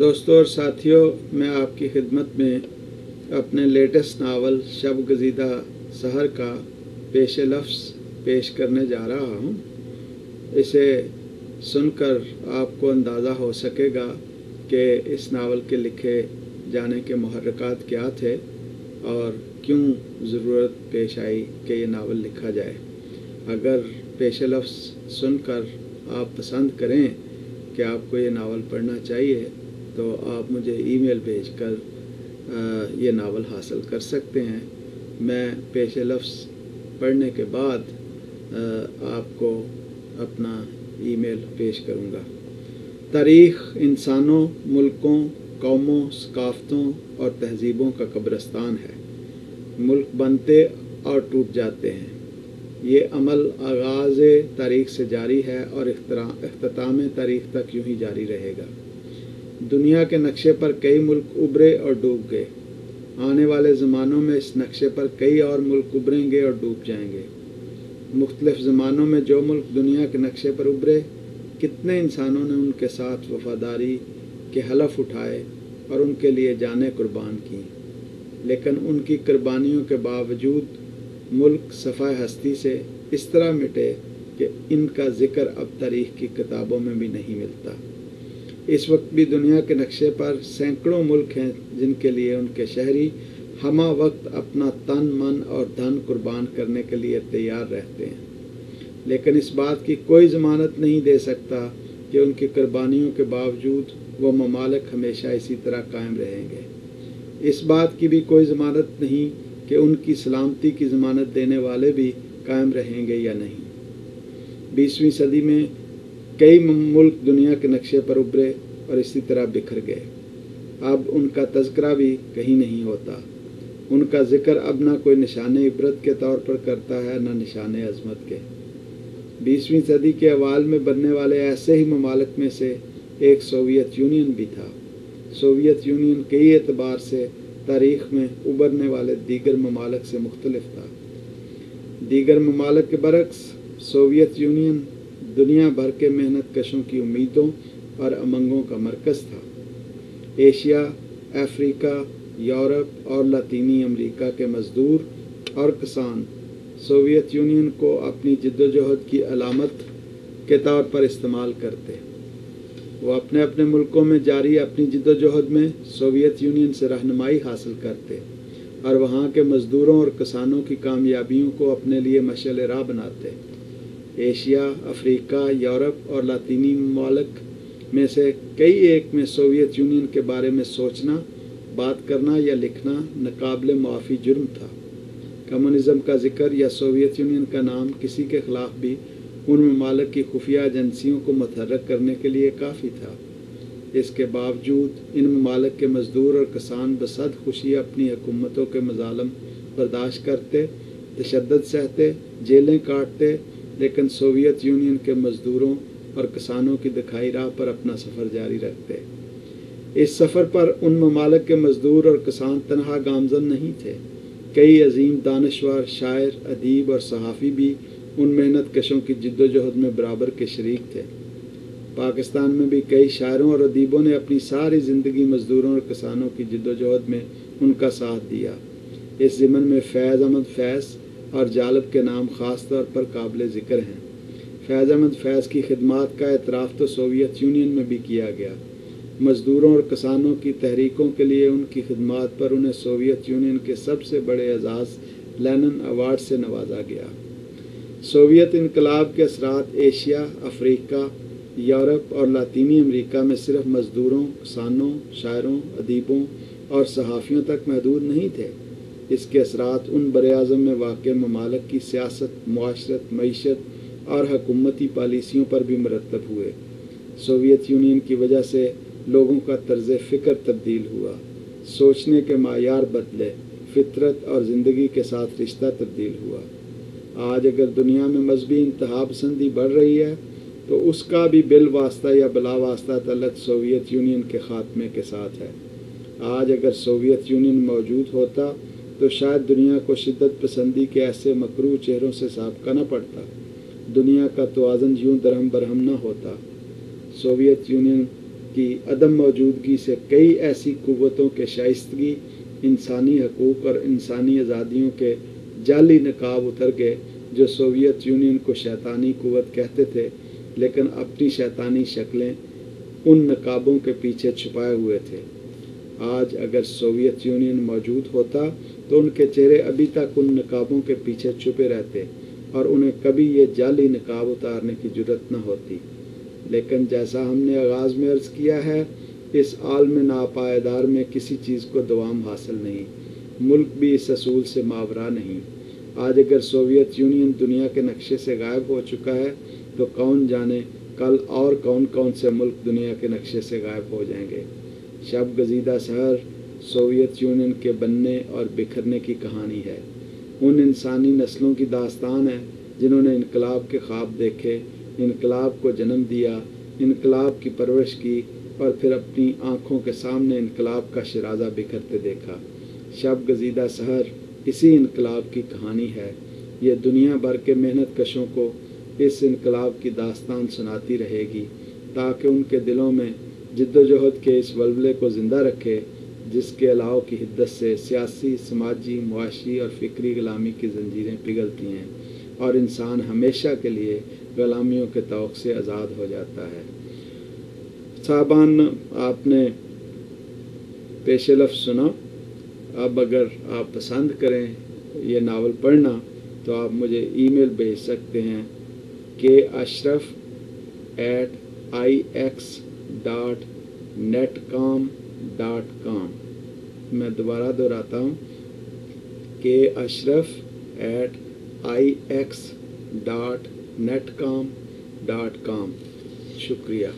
दोस्तों और साथियों, मैं आपकी खिदमत में अपने लेटेस्ट नावल शब गज़ीदा सहर का पेश लफ्ज़ पेश करने जा रहा हूँ। इसे सुनकर आपको अंदाज़ा हो सकेगा कि इस नावल के लिखे जाने के मुहर्रिकात क्या थे और क्यों ज़रूरत पेश आई कि ये नावल लिखा जाए। अगर पेश लफ्ज़ सुनकर आप पसंद करें कि आपको ये नावल पढ़ना चाहिए तो आप मुझे ईमेल भेजकर ये नावल हासिल कर सकते हैं। मैं पेश लफ्ज़ पढ़ने के बाद आपको अपना ईमेल पेश करूँगा। तारीख़ इंसानों, मुल्कों, कौमों, सकाफ़तों और तहज़ीबों का कब्रिस्तान है। मुल्क बनते और टूट जाते हैं। ये अमल आगाज़ तारीख़ से जारी है और इख्तिताम तारीख़ तक यूँ ही जारी रहेगा। दुनिया के नक्शे पर कई मुल्क उभरे और डूब गए। आने वाले ज़मानों में इस नक्शे पर कई और मुल्क उभरेंगे और डूब जाएंगे। मुख्तलिफ़ ज़मानों में जो मुल्क दुनिया के नक्शे पर उभरे, कितने इंसानों ने उनके साथ वफ़ादारी के हलफ उठाए और उनके लिए जानें कुर्बान की, लेकिन उनकी कुर्बानियों के बावजूद मुल्क सफ़ाए हस्ती से इस तरह मिटे कि इनका ज़िक्र अब तारीख़ की किताबों में भी नहीं मिलता। इस वक्त भी दुनिया के नक्शे पर सैकड़ों मुल्क हैं जिनके लिए उनके शहरी हमा वक्त अपना तन, मन और धन कुर्बान करने के लिए तैयार रहते हैं, लेकिन इस बात की कोई ज़मानत नहीं दे सकता कि उनकी कुर्बानियों के बावजूद वो ममालिक हमेशा इसी तरह कायम रहेंगे। इस बात की भी कोई ज़मानत नहीं कि उनकी सलामती की ज़मानत देने वाले भी कायम रहेंगे या नहीं। 20वीं सदी में कई मुल्क दुनिया के नक्शे पर उभरे और इसी तरह बिखर गए। अब उनका तज़किरा भी कहीं नहीं होता। उनका ज़िक्र अब ना कोई निशान इबरत के तौर पर करता है, न निशान अज़मत के। 20वीं सदी के अवाल में बनने वाले ऐसे ही ममालिक में से एक सोवियत यूनियन भी था। सोवियत यूनियन कई एतबार से तारीख़ में उभरने वाले दीगर ममालिक से मुख्तलिफ था। दीगर ममालिक के बरक्स सोवियत यूनियन दुनिया भर के मेहनत कशों की उम्मीदों और उमंगों का मरकज़ था। एशिया, अफ्रीका, यूरोप और लातीनी अमेरिका के मज़दूर और किसान सोवियत यूनियन को अपनी जद्दोजहद की अलामत के तौर पर इस्तेमाल करते। वो अपने अपने मुल्कों में जारी अपनी जद्दोजहद में सोवियत यूनियन से रहनुमाई हासिल करते और वहाँ के मज़दूरों और किसानों की कामयाबियों को अपने लिए मशाल राह बनाते। एशिया, अफ्रीका, यूरोप और लातीनी ममालिक में से कई एक में सोवियत यूनियन के बारे में सोचना, बात करना या लिखना नाकाबिल मुआफ़ी जुर्म था। कम्युनिज़म का ज़िक्र या सोवियत यूनियन का नाम किसी के ख़िलाफ़ भी उन ममालिक की खुफिया एजेंसियों को मुतहर्रिक करने के लिए काफ़ी था। इसके बावजूद इन ममालिक के मज़दूर और किसान बसद खुशी अपनी हुकूमतों के मज़ालम बर्दाश्त करते, तशद्दुद सहते, जेलें काटते, लेकिन सोवियत यूनियन के मज़दूरों और किसानों की दिखाई राह पर अपना सफ़र जारी रखते। इस सफ़र पर उन ममालिक के मज़दूर और किसान तनहा गामज़न नहीं थे। कई अजीम दानश्वर, शायर, अदीब और सहाफ़ी भी उन मेहनत कशों की जिद्दोजहद में बराबर के शरीक थे। पाकिस्तान में भी कई शायरों और अदीबों ने अपनी सारी ज़िंदगी मज़दूरों और किसानों की जिद्दोजहद में उनका साथ दिया। इस ज़िमन में फैज़ अहमद फैज़ और जालब के नाम ख़ास तौर पर काबिल ज़िक्र हैं। फैज़ अहमद फैज़ की खिदमात का एतराफ़ तो सोवियत यूनियन में भी किया गया। मज़दूरों और किसानों की तहरीकों के लिए उनकी खिदमात पर उन्हें सोवियत यूनियन के सबसे बड़े एजाज़ लेनिन अवार्ड से नवाजा गया। सोवियत इनकलाब के असरात एशिया, अफ्रीका, यूरोप और लातीनी अमेरिका में सिर्फ मज़दूरों, किसानों, शायरों, अदीबों और सहाफ़ियों तक महदूद नहीं थे। इसके असरात उन बर-ए-आज़म में वाक़ ममालिक की सियासत, मुआशरत, मईशत और हुकूमती पॉलिसियों पर भी मरतब हुए। सोवियत यूनियन की वजह से लोगों का तर्ज़ फ़िक्र तब्दील हुआ, सोचने के मायार बदले, फितरत और ज़िंदगी के साथ रिश्ता तब्दील हुआ। आज अगर दुनिया में मजहबी इंतहा पसंदी बढ़ रही है तो उसका भी बिल वास्ता या बिला वास्ता तल्लुक़ सोवियत यूनियन के ख़ात्मे के साथ है। आज अगर सोवियत यूनियन मौजूद होता तो शायद दुनिया को शिद्दत पसंदी के ऐसे मकरूह चेहरों से साबका न पड़ता, दुनिया का तवाज़ुन यूँ दरहम बरहम न होता। सोवियत यूनियन की अदम मौजूदगी से कई ऐसी क़ुव्वतों के शाइस्तगी, इंसानी हकूक़ और इंसानी आज़ादियों के जाली नकाब उतर गए जो सोवियत यूनियन को शैतानी क़ुव्वत कहते थे, लेकिन अपनी शैतानी शक्लें उन नकाबों के पीछे छुपाए हुए थे। आज अगर सोवियत यूनियन मौजूद होता तो उनके चेहरे अभी तक उन नकाबों के पीछे छुपे रहते और उन्हें कभी ये जाली नकाब उतारने की जुर्रत न होती। लेकिन जैसा हमने आगाज़ में अर्ज़ किया है, इस आलम नापायदार में किसी चीज़ को दवाम हासिल नहीं, मुल्क भी इस असूल से मावरा नहीं। आज अगर सोवियत यूनियन दुनिया के नक्शे से गायब हो चुका है तो कौन जाने कल और कौन कौन से मुल्क दुनिया के नक्शे से गायब हो जाएंगे। शब गजीदा सहर सोवियत यूनियन के बनने और बिखरने की कहानी है। उन इंसानी नस्लों की दास्तान है जिन्होंने इनकलाब के ख्वाब देखे, इनकलाब को जन्म दिया, इनकलाब की परवरिश की और फिर अपनी आँखों के सामने इनकलाब का शराज़ा बिखरते देखा। शब गजीदा सहर इसी इनकलाब की कहानी है। ये दुनिया भर के मेहनत कशों को इस इनकलाब की दास्तान सुनाती रहेगी ताकि उनके दिलों में जिद्दोजहद के इस वल्वले को ज़िंदा रखे जिसके अलाव की हिद्दत से सियासी, समाजी, मुआशी और फ़िक्री ग़ुलामी की ज़ंजीरें पिघलती हैं और इंसान हमेशा के लिए ग़ुलामियों के तौक़ से आज़ाद हो जाता है। साहबान, आपने पेश लफ्ज़ सुना। अब अगर आप पसंद करें ये नावल पढ़ना तो आप मुझे ईमेल भेज सकते हैं kashraf@ix.netcom.com। मैं दोबारा दोहराता हूँ kashraf@ix.netcom.com। शुक्रिया।